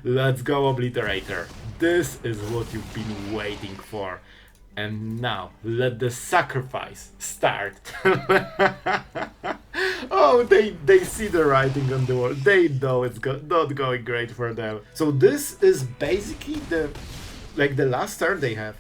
Let's go, Obliterator. This is what you've been waiting for. And now, let the sacrifice start. Oh, they see the writing on the wall. They know it's not going great for them. So this is basically the last turn they have.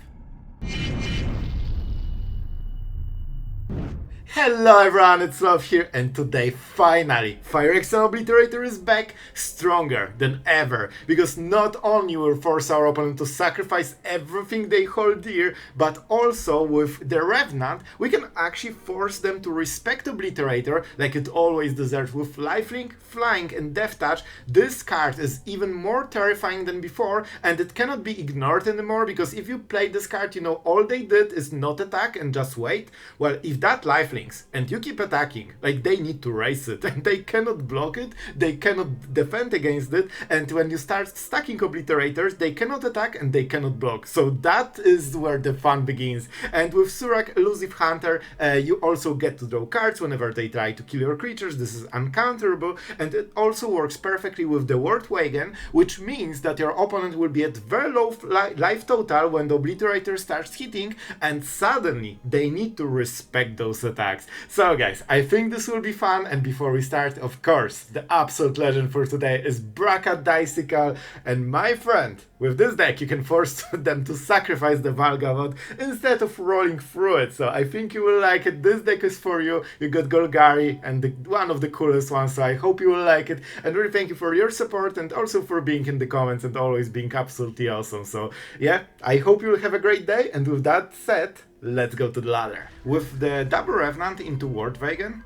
Hello everyone, it's Sloth here, and today finally Phyrexian Obliterator is back, stronger than ever, because not only will force our opponent to sacrifice everything they hold dear, but also with the Revenant we can actually force them to respect Obliterator like it always deserves. With lifelink, flying and death touch, this card is even more terrifying than before, and it cannot be ignored anymore, because if you play this card, you know all they did is not attack and just wait. Well, if that lifelink and you keep attacking, like, they need to race it, and they cannot block it, they cannot defend against it, and when you start stacking Obliterators, they cannot attack and they cannot block. So that is where the fun begins. And with Surrak, Elusive Hunter, you also get to draw cards whenever they try to kill your creatures. This is uncounterable, and it also works perfectly with the Worldwagon, which means that your opponent will be at very low life total when the Obliterator starts hitting, and suddenly they need to respect those attacks. So guys, I think this will be fun, and before we start, of course, the absolute legend for today is Bracadicycle, and my friend, with this deck you can force them to sacrifice the Valgavoth instead of rolling through it. So I think you will like it. This deck is for you. You got Golgari, and one of the coolest ones, so I hope you will like it, and really thank you for your support and also for being in the comments and always being absolutely awesome. So yeah, I hope you will have a great day, and with that said, let's go to the ladder. With the double Revenant into Worldwagon,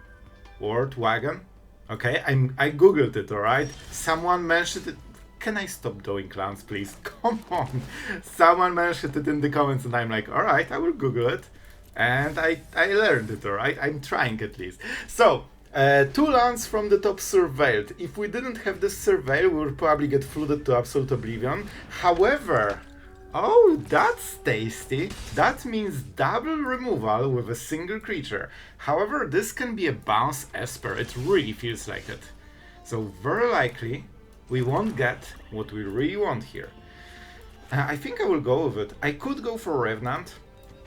okay, I googled it, alright? Someone mentioned it. Can I stop doing clowns, please? Come on. Someone mentioned it in the comments, and I'm like, alright, I will google it. And I learned it, alright? I'm trying at least. So, 2 lands from the top Surveilled. If we didn't have this Surveil, we would probably get flooded to absolute oblivion. However, oh, that's tasty. That means double removal with a single creature. However, this can be a bounce Esper. It really feels like it. So very likely we won't get what we really want here. I think I will go with it. I could go for Revenant,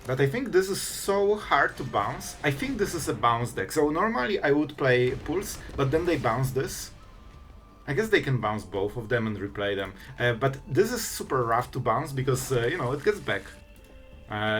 but I think this is so hard to bounce. I think this is a bounce deck. So normally I would play Pulse, but then they bounce this. I guess they can bounce both of them and replay them, but this is super rough to bounce because, you know, it gets back.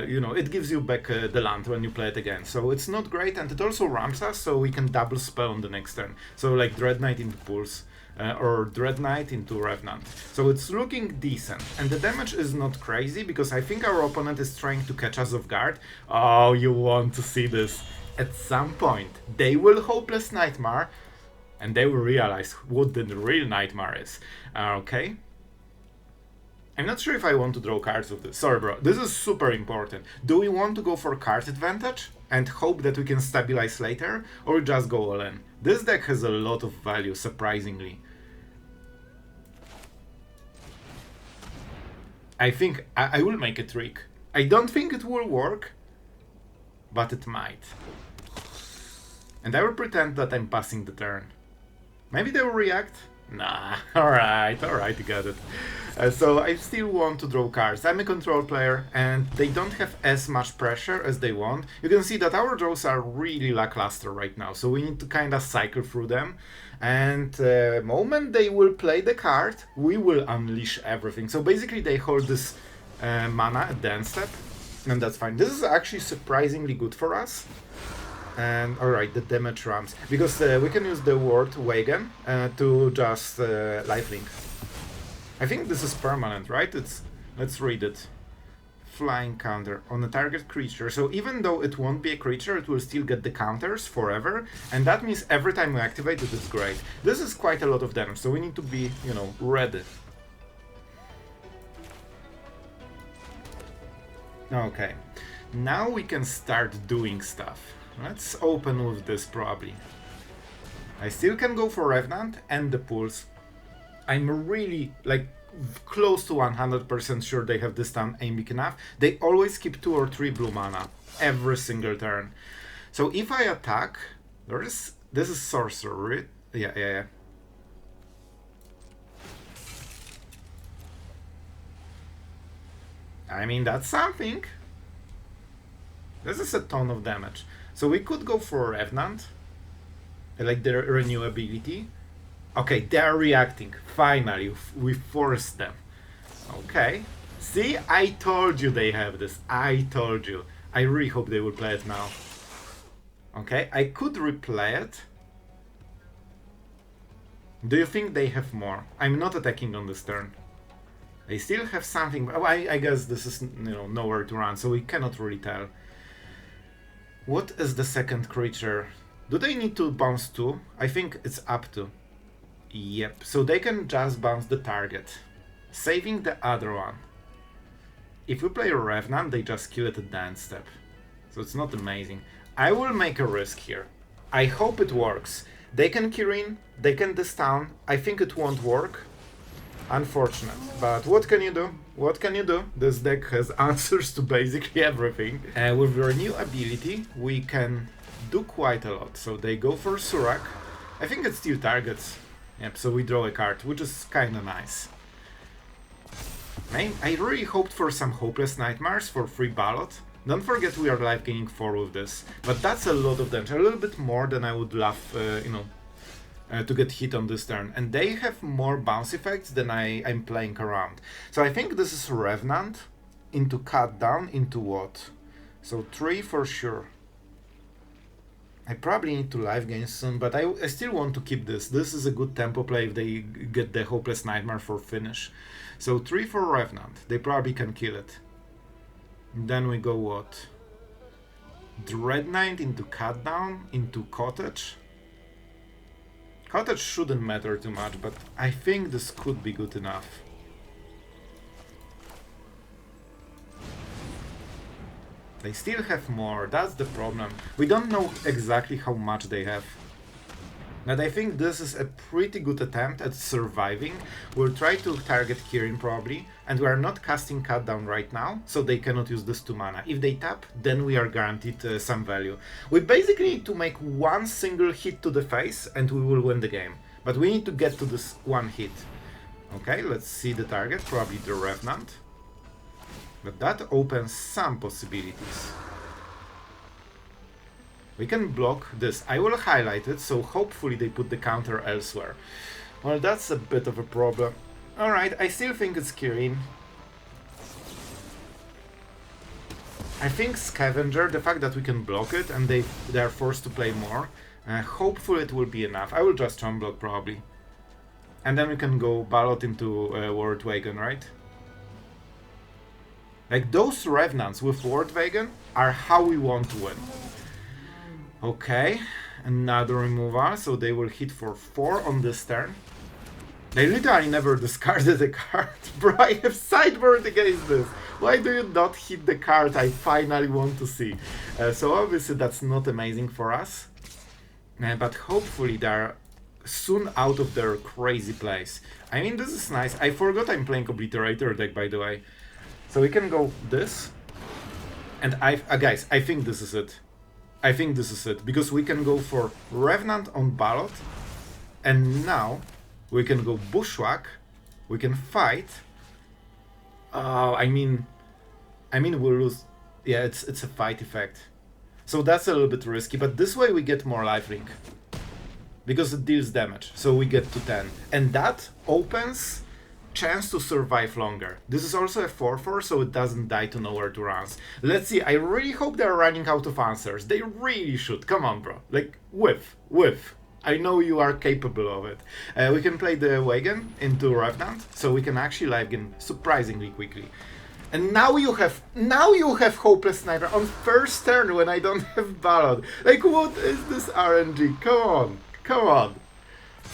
You know, it gives you back the land when you play it again, so it's not great, and it also ramps us, so we can double spell on the next turn. So like Dreadknight into Pulse, or Dreadknight into Revenant. So it's looking decent, and the damage is not crazy, because I think our opponent is trying to catch us off guard. Oh, you want to see this. At some point, they will Hopeless Nightmare, and they will realize what the real nightmare is. Okay. I'm not sure if I want to draw cards with this. Sorry, bro. This is super important. Do we want to go for card advantage and hope that we can stabilize later, or just go all in? This deck has a lot of value, surprisingly. I think I will make a trick. I don't think it will work, but it might. And I will pretend that I'm passing the turn. Maybe they will react? Nah, alright, you got it. So I still want to draw cards. I'm a control player, and they don't have as much pressure as they want. You can see that our draws are really lackluster right now, so we need to kind of cycle through them. And the moment they will play the card, we will unleash everything. So basically they hold this mana at the end step, and that's fine. This is actually surprisingly good for us. And alright, the damage ramps, because we can use the Worldwagon to just lifelink. I think this is permanent, right? Let's read it. Flying counter on a target creature. So even though it won't be a creature, it will still get the counters forever, and that means every time we activate it, it's great. This is quite a lot of damage, so we need to be, you know, ready. Okay, now we can start doing stuff. Let's open with this probably. I still can go for Revenant and the Pulse. I'm really, like, close to 100% sure they have this turn aiming enough. They always keep 2 or 3 blue mana every single turn. So if I attack, this is sorcery. Yeah. I mean, that's something. This is a ton of damage. So we could go for Revenant. I like their renewability. Okay, they're reacting. Finally, we forced them. Okay. See, I told you they have this. I told you. I really hope they will play it now. Okay, I could replay it. Do you think they have more? I'm not attacking on this turn. They still have something. Oh, I guess this is, nowhere to run, so we cannot really tell. What is the second creature? Do they need to bounce 2? I think it's up to. Yep, so they can just bounce the target, saving the other one. If we play a Revenant, they just kill it at the end step. So it's not amazing. I will make a risk here. I hope it works. They can Kirin, they can Distown. I think it won't work. Unfortunate. But what can you do? What can you do? This deck has answers to basically everything. With your new ability, we can do quite a lot. So they go for Surrak. I think it still targets. Yep, so we draw a card, which is kinda nice. I really hoped for some Hopeless Nightmares for free Baloth. Don't forget we are life gaining 4 with this, but that's a lot of damage, a little bit more than I would love, to get hit on this turn. And they have more bounce effects than I'm playing around. So I think this is Revenant into Cut Down into what? So 3 for sure. I probably need to life gain soon, but I still want to keep this. This is a good tempo play if they get the Hopeless Nightmare for finish. So 3 for Revenant. They probably can kill it. Then we go what? Dreadknight into Cut Down into Cottage. Cottage shouldn't matter too much, but I think this could be good enough. They still have more, that's the problem. We don't know exactly how much they have. But I think this is a pretty good attempt at surviving. We'll try to target Kirin probably, and we are not casting Cut Down right now, so they cannot use this 2 mana. If they tap, then we are guaranteed some value. We basically need to make one single hit to the face, and we will win the game. But we need to get to this one hit. Okay, let's see the target, probably the Revenant. But that opens some possibilities. We can block this. I will highlight it, so hopefully they put the counter elsewhere. Well, that's a bit of a problem. Alright, I still think it's Kirin. I think Scavenger, the fact that we can block it and they are forced to play more, hopefully it will be enough. I will just Chum block probably. And then we can go Baloth into Worldwagon, right? Like, those Revenants with Worldwagon are how we want to win. Okay, another removal, so they will hit for 4 on this turn. They literally never discarded a card. Bro, I have sideboard against this. Why do you not hit the card I finally want to see? So obviously that's not amazing for us. But hopefully they're soon out of their crazy plays. I mean, this is nice. I forgot I'm playing Obliterator deck, by the way. So we can go this. And guys, I think this is it. I think this is it, because we can go for Revenant on Baloth, and now we can go Bushwhack, we can fight. I mean we'll lose. Yeah, it's a fight effect. So that's a little bit risky, but this way we get more lifelink. Because it deals damage, so we get to 10. And that opens chance to survive longer. This is also a 4/4, so it doesn't die to nowhere to runs. Let's see, I really hope they're running out of answers. They really should. Come on, bro. Like, whiff. I know you are capable of it. We can play the wagon into Revenant, so we can actually live gain surprisingly quickly. And now you have Hopeless Nightmare on first turn when I don't have Baloth. Like, what is this RNG? Come on.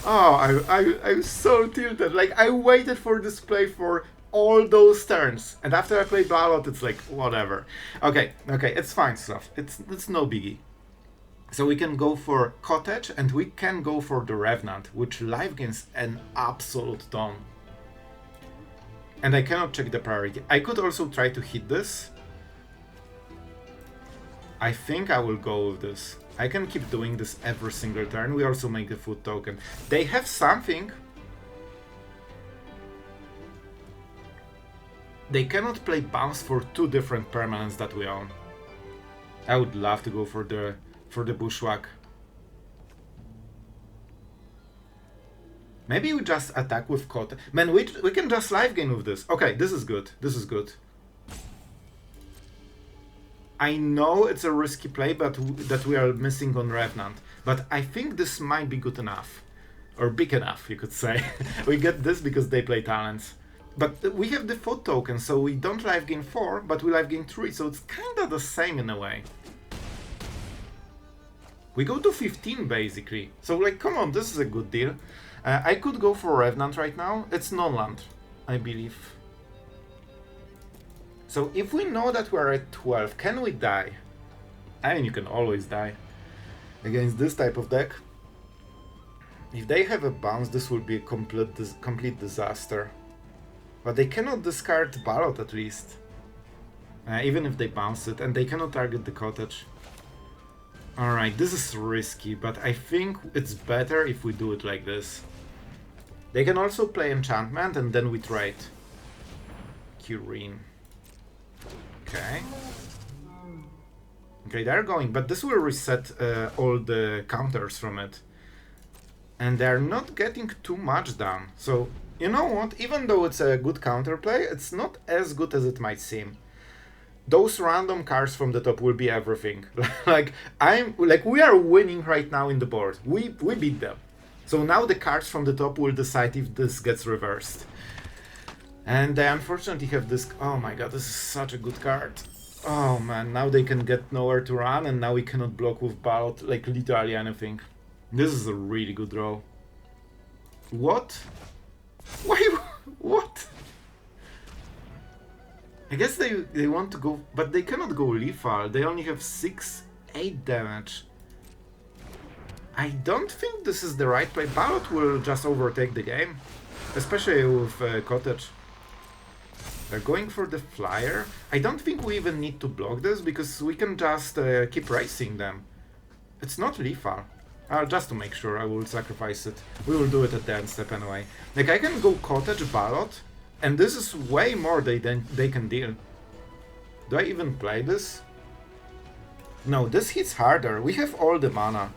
Oh, I'm so tilted. Like, I waited for this play for all those turns, and after I play Baloth, it's like, whatever. Okay, it's fine stuff. It's no biggie. So we can go for Cottage, and we can go for the Revenant, which life gains an absolute ton. And I cannot check the priority. I could also try to hit this. I think I will go with this. I can keep doing this every single turn. We also make the food token. They have something. They cannot play bounce for 2 different permanents that we own. I would love to go for the Bushwhack. Maybe we just attack with Cottage. Man, we can just live gain with this. Okay, this is good. This is good. I know it's a risky play, but that we are missing on Revenant. But I think this might be good enough. Or big enough, you could say. We get this because they play talents. But we have the food token, so we don't live gain 4, but we live gain 3, so it's kinda the same in a way. We go to 15 basically. So like, come on, this is a good deal. I could go for Revenant right now. It's non-land, I believe. So if we know that we're at 12, can we die? I mean, you can always die against this type of deck. If they have a bounce, this will be a complete disaster. But they cannot discard Baloth at least. Even if they bounce it, and they cannot target the Cottage. Alright, this is risky, but I think it's better if we do it like this. They can also play enchantment and then we trade. Kirin. Okay. Okay, they're going, but this will reset all the counters from it. And they're not getting too much done. So, you know what? Even though it's a good counterplay, it's not as good as it might seem. Those random cards from the top will be everything. We are winning right now in the board. We beat them. So now the cards from the top will decide if this gets reversed. And they unfortunately have this. Oh my god, this is such a good card. Oh man, now they can get nowhere to run, and now we cannot block with Baloth, like literally anything. This is a really good draw. What? Why? What? I guess they want to go, but they cannot go lethal. They only have 8 damage. I don't think this is the right play. Baloth will just overtake the game, especially with Cottage. They're going for the flyer. I don't think we even need to block this because we can just keep racing them. It's not lethal. Just to make sure, I will sacrifice it. We will do it at the end step anyway. Like, I can go Cottage, Baloth, and this is way more than they can deal. Do I even play this? No, this hits harder. We have all the mana.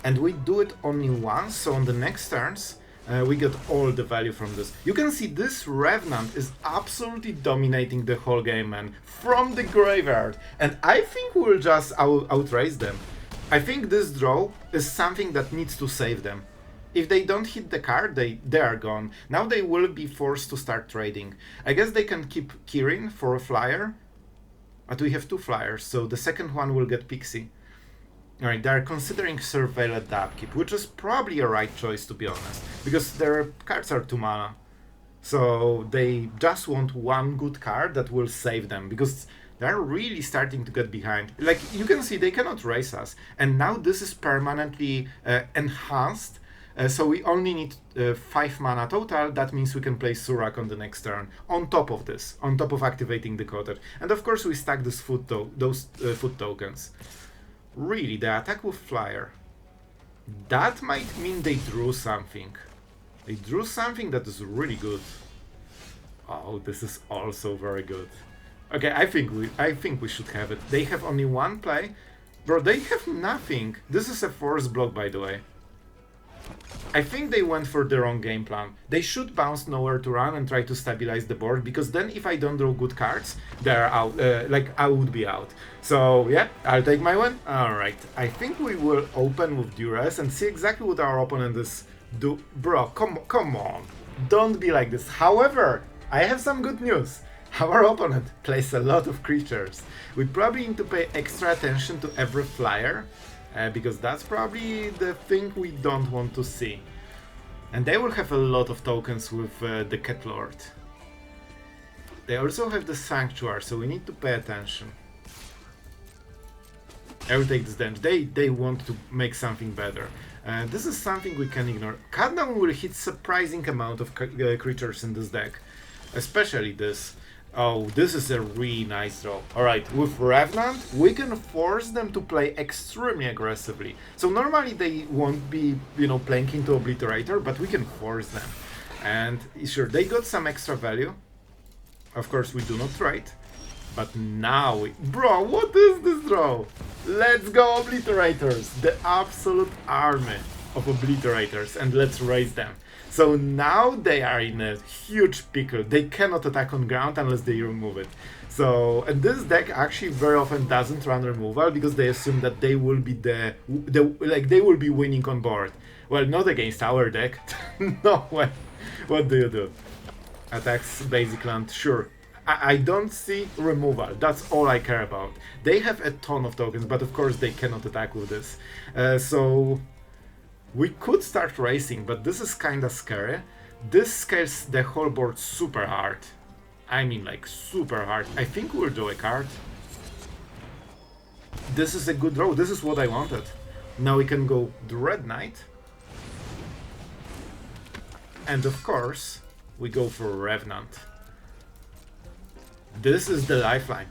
And we do it only once, so on the next turns, we get all the value from this. You can see this Revenant is absolutely dominating the whole game, man. From the graveyard. And I think we'll just outrace them. I think this draw is something that needs to save them. If they don't hit the card, they are gone. Now they will be forced to start trading. I guess they can keep Kirin for a flyer. But we have 2 flyers, so the second one will get Pixie. Alright, they are considering Surveilled Upkeep, which is probably a right choice, to be honest. Because their cards are 2 mana. So they just want one good card that will save them, because they're really starting to get behind. Like, you can see they cannot race us. And now this is permanently enhanced. So we only need 5 mana total. That means we can play Surrak on the next turn. On top of this, on top of activating the Cottage. And of course we stack those food tokens. Really, the attack with Flyer. That might mean they drew something. They drew something that is really good. Oh, this is also very good. Okay, I think we should have it. They have only 1 play. Bro, they have nothing. This is a force block, by the way. I think they went for the wrong game plan. They should bounce nowhere to run and try to stabilize the board, because then if I don't draw good cards, they're out. I would be out. So yeah, I'll take my win. Alright, I think we will open with Duress and see exactly what our opponent is do. Bro, come on. Don't be like this. However, I have some good news. Our opponent plays a lot of creatures. We probably need to pay extra attention to every flyer. Because that's probably the thing we don't want to see. And they will have a lot of tokens with the Cat Lord. They also have the Sanctuary, so we need to pay attention. I will take this damage. They want to make something better. This is something we can ignore. Cutdown will hit surprising amount of creatures in this deck. Especially this. Oh, this is a really nice draw. Alright, with Revenant, we can force them to play extremely aggressively. So normally they won't be, playing into Obliterator, but we can force them. And sure, they got some extra value. Of course, we do not trade. But now we... Bro, what is this draw? Let's go, Obliterators! The absolute army of Obliterators. And let's raise them. So now they are in a huge pickle. They cannot attack on ground unless they remove it. So, and this deck actually very often doesn't run removal because they assume that they will be they will be winning on board. Well, not against our deck. No way. What do you do? Attacks basic land, sure. I don't see removal, that's all I care about. They have a ton of tokens, but of course they cannot attack with this. So we could start racing, but this is kinda scary. This scales the whole board super hard. I mean like super hard. I think we'll draw a card. This is a good draw, this is what I wanted. Now we can go Dreadknight. And of course, we go for Revenant. This is the lifeline.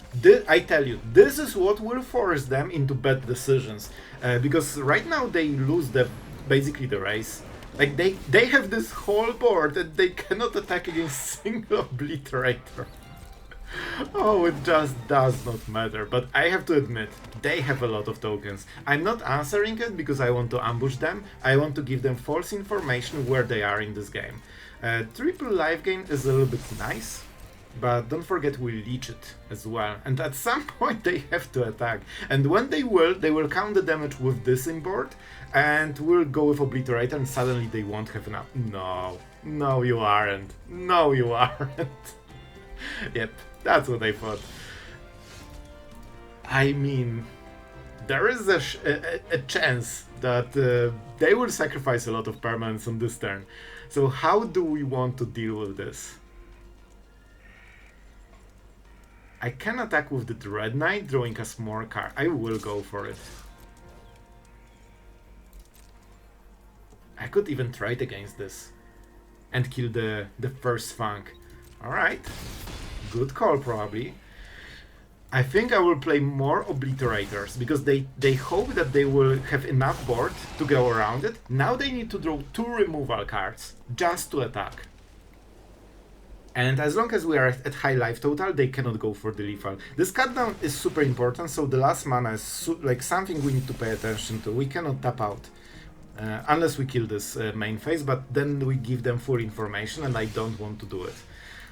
I tell you, this is what will force them into bad decisions. Because right now they lose basically the race. Like they have this whole board and they cannot attack against single Obliterator. Oh, it just does not matter. But I have to admit, they have a lot of tokens. I'm not answering it because I want to ambush them. I want to give them false information where they are in this game. Triple life gain is a little bit nice. But don't forget we leech it as well, and at some point they have to attack. And when they will count the damage with this import, and we'll go with Obliterator, and suddenly they won't have enough. No, you aren't. No, you aren't. Yep, that's what I thought. I mean, there is a chance that they will sacrifice a lot of permanents on this turn. So how do we want to deal with this? I can attack with the Dreadknight, drawing us more card. I will go for it. I could even trade against this and kill the first Funk. Alright, good call probably. I think I will play more Obliterators because they hope that they will have enough board to go around it. Now they need to draw 2 removal cards just to attack. And as long as we are at high life total, they cannot go for the lethal. This cutdown is super important, so the last mana is like something we need to pay attention to. We cannot tap out unless we kill this main phase, but then we give them full information and I don't want to do it.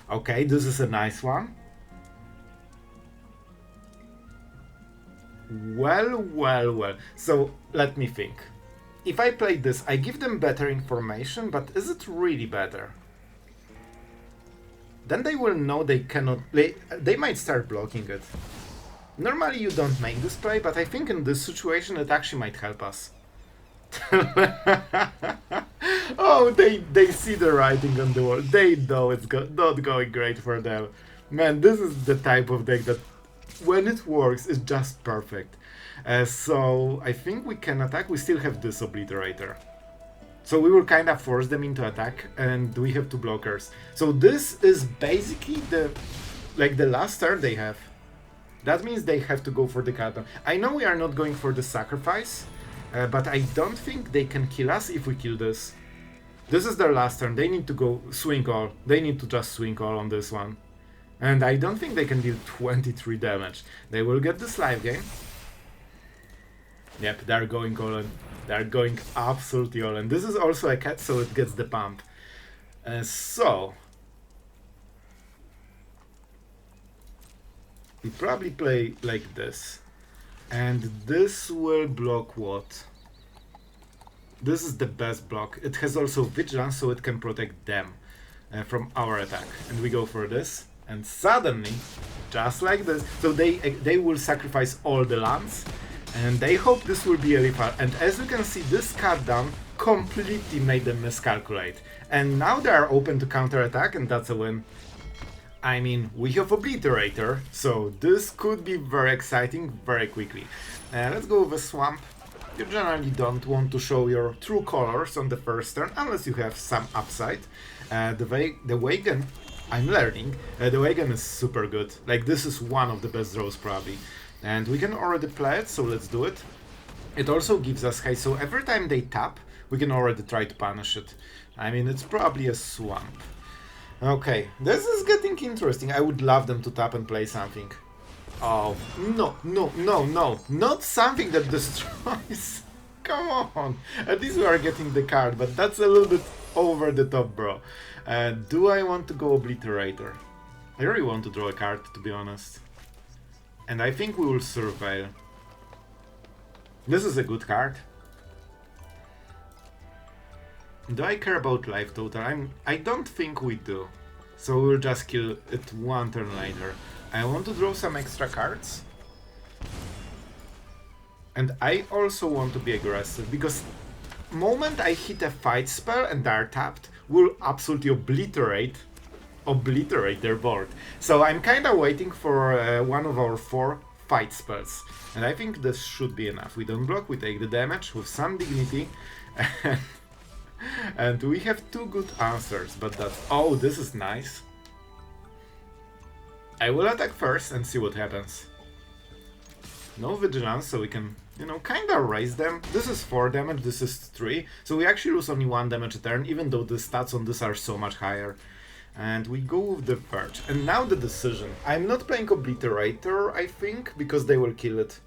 Okay, this is a nice one. Well. So let me think. If I play this, I give them better information, but is it really better? Then they will know they cannot play. They might start blocking it. Normally you don't make this play, but I think in this situation it actually might help us. Oh, they see the writing on the wall. They know it's not going great for them. Man, this is the type of deck that when it works, it's just perfect. So I think we can attack. We still have this Obliterator. So we will kind of force them into attack, and we have 2 blockers. So this is basically the last turn they have. That means they have to go for the countdown. I know we are not going for the sacrifice, but I don't think they can kill us if we kill this. This is their last turn. They need to go swing all. They need to just swing all on this one. And I don't think they can deal 23 damage. They will get this life gain. Yep, they're going all in. They're going absolutely all in. This is also a cat, so it gets the pump. So we probably play like this. And this will block what? This is the best block. It has also Vigilance, so it can protect them from our attack. And we go for this. And suddenly, just like this, so they will sacrifice all the lands. And they hope this will be a lethal. And as you can see, this cutdown completely made them miscalculate. And now they are open to counterattack, and that's a win. I mean, we have Obliterator, so this could be very exciting very quickly. Let's go with a Swamp. You generally don't want to show your true colors on the first turn, unless you have some upside. The Wagon, I'm learning, the Wagon is super good. Like, this is one of the best draws probably. And we can already play it, so let's do it. It also gives us haste, so every time they tap, we can already try to punish it. I mean, it's probably a Swamp. Okay, this is getting interesting. I would love them to tap and play something. Oh, no, no, no, no. Not something that destroys. Come on. At least we are getting the card, but that's a little bit over the top, bro. Do I want to go Obliterator? I really want to draw a card, to be honest. And I think we will Surveil. This is a good card. Do I care about life total? I don't think we do. So we'll just kill it one turn later. I want to draw some extra cards. And I also want to be aggressive, because moment I hit a fight spell and they are tapped, will absolutely obliterate their board. So I'm kinda waiting for one of our 4 fight spells. And I think this should be enough. We don't block, we take the damage with some dignity. And we have 2 good answers, but that's... Oh, this is nice. I will attack first and see what happens. No vigilance, so we can, you know, kinda raise them. This is 4 damage, this is 3. So we actually lose only 1 damage a turn, even though the stats on this are so much higher. And we go with the Verge. And now the decision. I'm not playing Obliterator, I think, because they will kill it.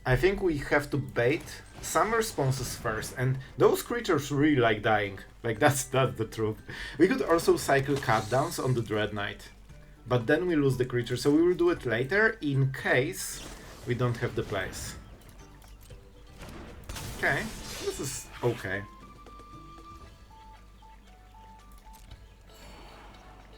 I think we have to bait some responses first, and those creatures really like dying. Like, that's the truth. We could also cycle cutdowns on the Dreadknight, but then we lose the creature, so we will do it later in case we don't have the place. Okay, this is okay.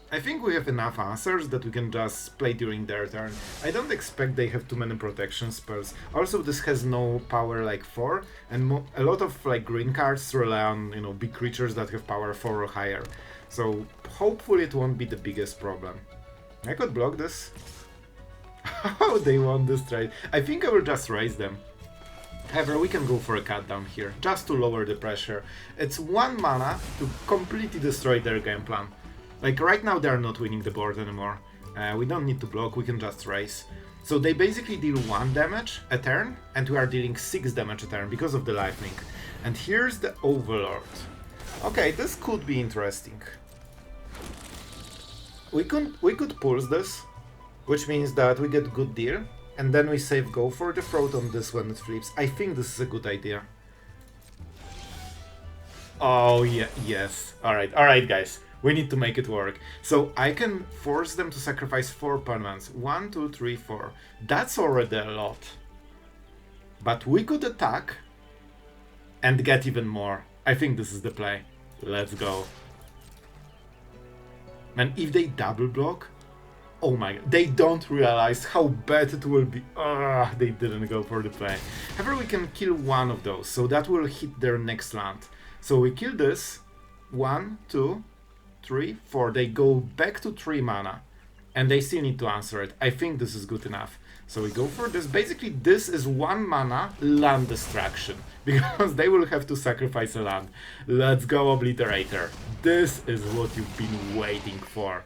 I think we have enough answers that we can just play during their turn. I don't expect they have too many protection spells. Also, this has no power like 4, and a lot of like green cards rely on, you know, big creatures that have power 4 or higher. So hopefully it won't be the biggest problem. I could block this. Oh, they want this trade. I think I will just raise them. However, we can go for a cut down here, just to lower the pressure. It's 1 mana to completely destroy their game plan. Like, right now they are not winning the board anymore. We don't need to block, we can just raise. So they basically deal 1 damage a turn, and we are dealing 6 damage a turn because of the life link. And here's the Overlord. Okay, this could be interesting. We could pulse this, which means that we get good deal, and then we save go for the throat on this when it flips. I think this is a good idea. Oh yeah, yes. Alright guys. We need to make it work. So I can force them to sacrifice 4 permanents. 1, 2, 3, 4. That's already a lot. But we could attack and get even more. I think this is the play. Let's go. And if they double block, oh my god, they don't realize how bad it will be. They didn't go for the play. However, we can kill 1 of those, so that will hit their next land. So we kill this. 1, 2, 3, 4. They go back to 3 mana, and they still need to answer it. I think this is good enough. So we go for this. Basically, this is 1 mana land destruction, because they will have to sacrifice a land. Let's go, Obliterator. This is what you've been waiting for.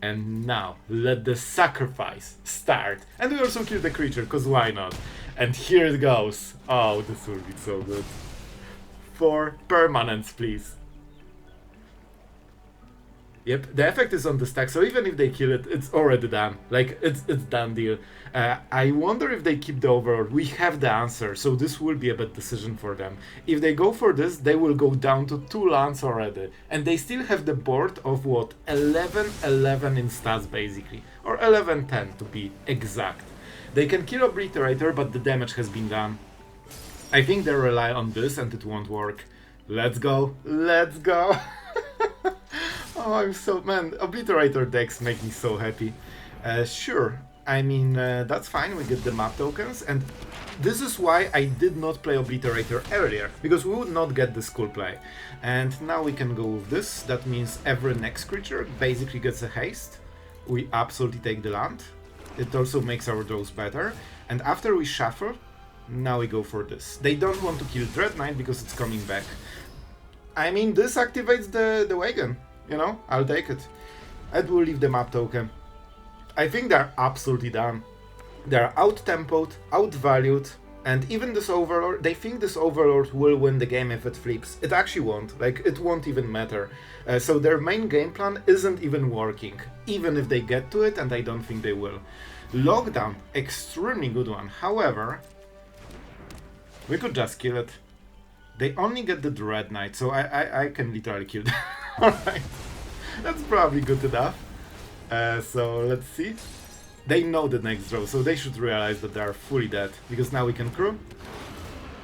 And now, let the sacrifice start. And we also kill the creature, because why not? And here it goes. Oh, this will be so good. 4 permanents, please. Yep, the effect is on the stack, so even if they kill it, it's already done. Like, it's done deal. I wonder if they keep the Overlord. We have the answer, so this will be a bad decision for them. If they go for this, they will go down to 2 lands already. And they still have the board of, what, 11-11 in stats, basically. Or 11-10, to be exact. They can kill Obliterator, but the damage has been done. I think they rely on this, and it won't work. Let's go. Let's go. Oh, I'm so... Man, Obliterator decks make me so happy. Sure, I mean, that's fine, we get the map tokens, and this is why I did not play Obliterator earlier, because we would not get this cool play. And now we can go with this. That means every next creature basically gets a haste. We absolutely take the land. It also makes our draws better. And after we shuffle, now we go for this. They don't want to kill Dreadknight because it's coming back. I mean, this activates the wagon. You know, I'll take it. And we'll leave the map token. I think they're absolutely done. They're out-tempoed, outvalued, And even this Overlord, they think this Overlord will win the game if it flips. It actually won't, like, it won't even matter. So their main game plan isn't even working, even if they get to it, and I don't think they will. Lockdown, extremely good one. However, we could just kill it. They only get the Dreadknight, so I can literally kill them. Alright, that's probably good enough. So let's see. They know the next draw, so they should realize that they are fully dead, because now we can crew.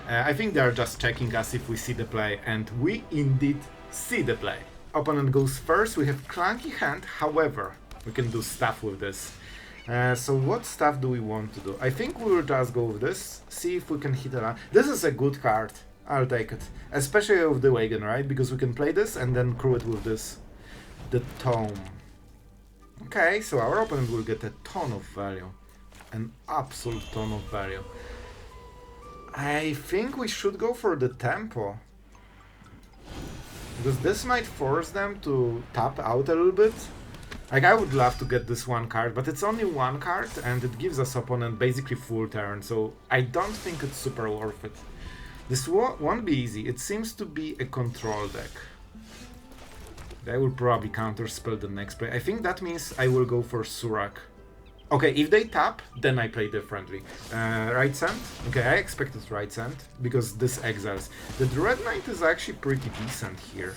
I think they are just checking us if we see the play, and we indeed see the play. Opponent goes first, we have clunky hand, however, we can do stuff with this. So what stuff do we want to do? I think we will just go with this, see if we can hit around. This is a good card, I'll take it. Especially with the wagon, right? Because we can play this and then crew it with this. The Tome. Okay, so our opponent will get a ton of value. An absolute ton of value. I think we should go for the tempo. Because this might force them to tap out a little bit. Like, I would love to get this one card, but it's only one card and it gives us opponent basically full turn, so I don't think it's super worth it. This won't be easy. It seems to be a control deck. They will probably counterspell the next play. I think that means I will go for Surrak. Okay, if they tap, then I play differently. Right Sand? Okay, I expected Right Sand, because this exiles. The Dreadknight is actually pretty decent here.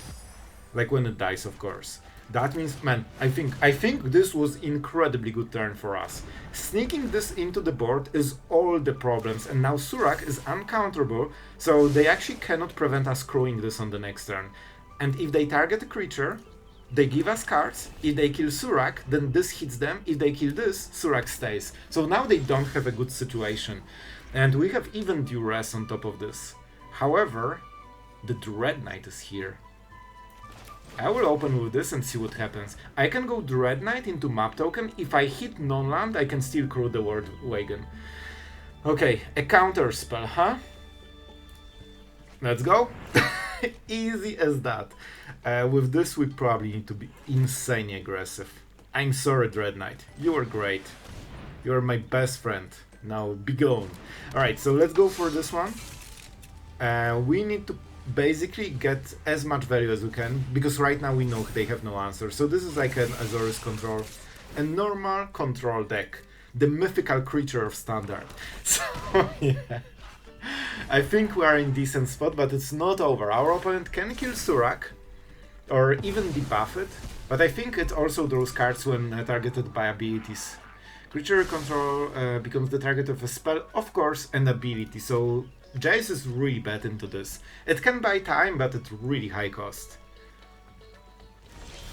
Like when it dies, of course. That means, man, I think this was incredibly good turn for us. Sneaking this into the board is all the problems, and now Surrak is uncounterable, so they actually cannot prevent us crewing this on the next turn. And if they target a creature, they give us cards. If they kill Surrak, then this hits them. If they kill this, Surrak stays. So now they don't have a good situation. And we have even Duress on top of this. However, the Dreadknight is here. I will open with this and see what happens. I can go Dreadknight into map token. If I hit non-land, I can still crew the Worldwagon. Okay, a counter spell, huh? Let's go. Easy as that. With this, we probably need to be insanely aggressive. I'm sorry, Dreadknight. You were great. You are my best friend. Now, be gone. Alright, so let's go for this one. We need to basically get as much value as we can, because right now we know they have no answer. So this is like an Azorius control. A normal control deck. The mythical creature of standard. So, yeah. I think we are in decent spot, but it's not over. Our opponent can kill Surrak, or even debuff it, but I think it also draws cards when targeted by abilities. Creature control becomes the target of a spell, of course, and ability, so Jace is really bad into this. It can buy time, but it's really high cost.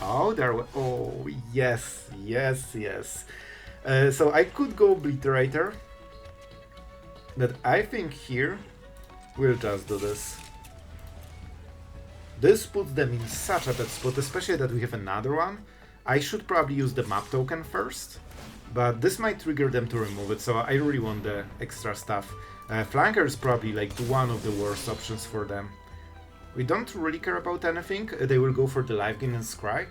Oh, oh, yes, yes, yes. So I could go Obliterator, but I think here we'll just do this. This puts them in such a bad spot, especially that we have another one. I should probably use the map token first, but this might trigger them to remove it, so I really want the extra stuff. Flanker is probably like one of the worst options for them. We don't really care about anything. They will go for the life gain and scry.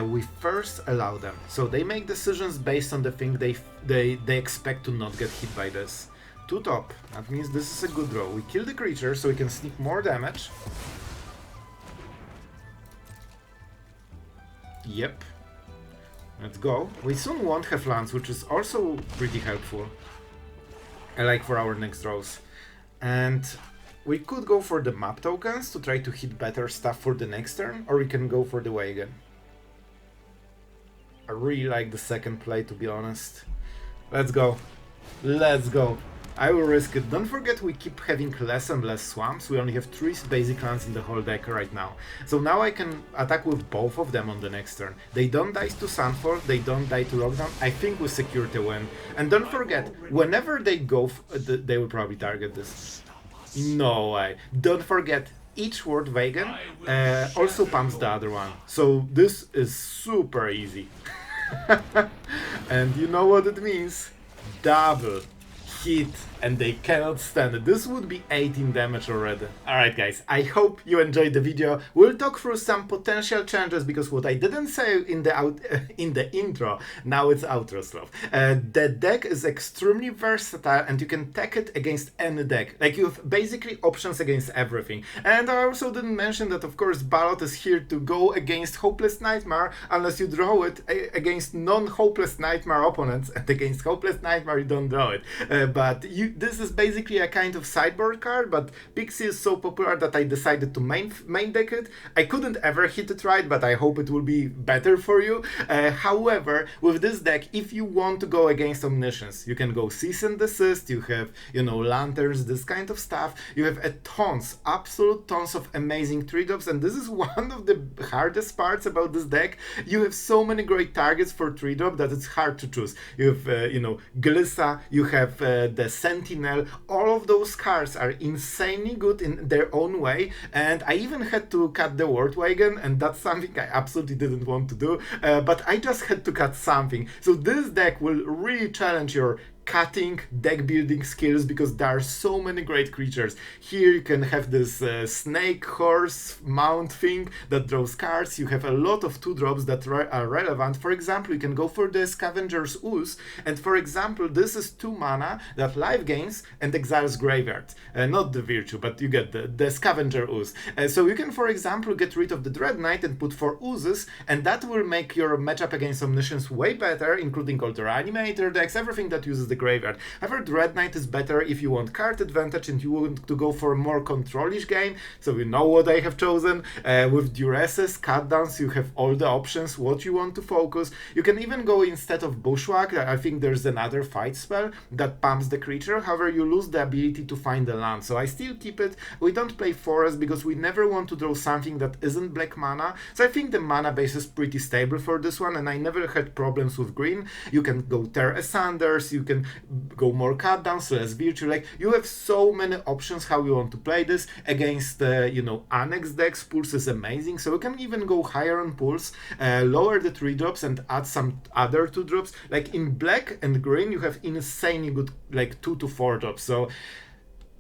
We first allow them, so they make decisions based on the thing they expect to not get hit by this. 2 top, that means this is a good draw. We kill the creature so we can sneak more damage. Yep. Let's go. We soon won't have lands, which is also pretty helpful. I like for our next draws. And we could go for the map tokens to try to hit better stuff for the next turn, or we can go for the wagon. I really like the second play, to be honest. Let's go. Let's go. I will risk it. Don't forget we keep having less and less swamps. We only have 3 basic lands in the whole deck right now. So now I can attack with both of them on the next turn. They don't die to Sunfall, they don't die to Lockdown. I think we secured the win. And don't forget, whenever they go, they will probably target this. No way. Don't forget, each Worldwagon also pumps the other one. So this is super easy. And you know what it means? Double hit and they cannot stand it. This would be 18 damage already. Alright guys, I hope you enjoyed the video. We'll talk through some potential changes, because what I didn't say in the intro, now it's outro, Sloth. The deck is extremely versatile and you can tech it against any deck. Like, you have basically options against everything. And I also didn't mention that of course Baloth is here to go against Hopeless Nightmare unless you draw it against non-Hopeless Nightmare opponents, and against Hopeless Nightmare you don't draw it. But this is basically a kind of sideboard card, but Pixie is so popular that I decided to main deck it. I couldn't ever hit it right, but I hope it will be better for you. However, with this deck, if you want to go against Omniscience, you can go Cease and Desist, you have, you know, Lanterns, this kind of stuff. You have absolute tons of amazing 3-drops, and this is one of the hardest parts about this deck. You have so many great targets for 3-drop that it's hard to choose. You have, you know, Glissa, you have the Sentinel. All of those cards are insanely good in their own way, and I even had to cut the Worldwagon, and that's something I absolutely didn't want to do, but I just had to cut something. So this deck will really challenge your cutting deck building skills, because there are so many great creatures. Here you can have this snake horse mount thing that draws cards. You have a lot of 2-drops that are relevant. For example, you can go for the Scavenger's Ooze, and for example this is 2 mana that life gains and exiles graveyard. Not the Virtue, but you get the Scavenger Ooze. So you can, for example, get rid of the Dreadknight and put 4 Oozes, and that will make your matchup against Omniscience way better, including all the Reanimator decks, everything that uses the graveyard. However, Dreadknight is better if you want card advantage and you want to go for a more control-ish game. So you know what I have chosen. With Duresses, Cutdowns, you have all the options, what you want to focus. You can even go instead of Bushwhack. I think there's another fight spell that pumps the creature. However, you lose the ability to find the land. So I still keep it. We don't play Forest because we never want to draw something that isn't black mana. So I think the mana base is pretty stable for this one, and I never had problems with green. You can go Tear Asunders, you can go more Cutdowns, less Virtue. Like, you have so many options how you want to play this against you know, Annex decks. Pulse is amazing, so you can even go higher on Pulse, lower the 3-drops and add some other 2-drops. Like in black and green you have insanely good like 2 to 4 drops, so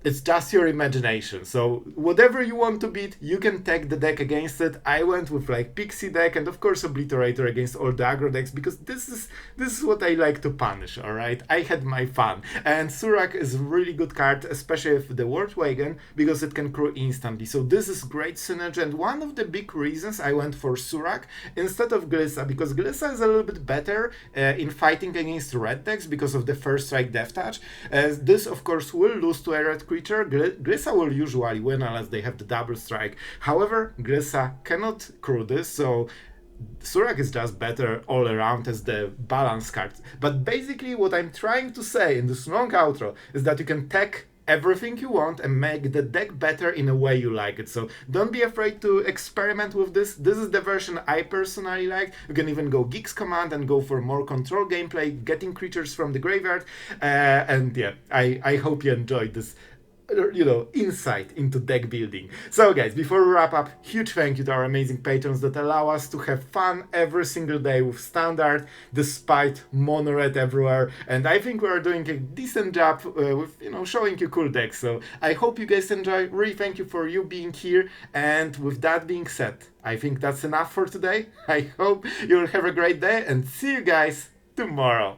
it's just your imagination. So whatever you want to beat, you can tech the deck against it. I went with like Pixie deck and of course Obliterator against all the aggro decks, because this is what I like to punish, alright? I had my fun. And Surrak is a really good card, especially with the Worldwagon, because it can crew instantly. So this is great synergy, and one of the big reasons I went for Surrak instead of Glissa, because Glissa is a little bit better in fighting against red decks because of the First Strike Death Touch. This of course will lose to a red creature. Glissa will usually win unless they have the double strike. However, Glissa cannot crew this, so Surrak is just better all around as the balance card. But basically what I'm trying to say in this long outro is that you can tech everything you want and make the deck better in a way you like it. So don't be afraid to experiment with this. This is the version I personally like. You can even go Geeks Command and go for more control gameplay, getting creatures from the graveyard. And yeah, I hope you enjoyed this, you know, insight into deck building. So guys, before we wrap up, huge thank you to our amazing patrons that allow us to have fun every single day with Standard, despite mono red everywhere, and I think we are doing a decent job with, you know, showing you cool decks. So I hope you guys enjoy. Really thank you for you being here, and with that being said, I think that's enough for today. I hope you'll have a great day, and see you guys tomorrow.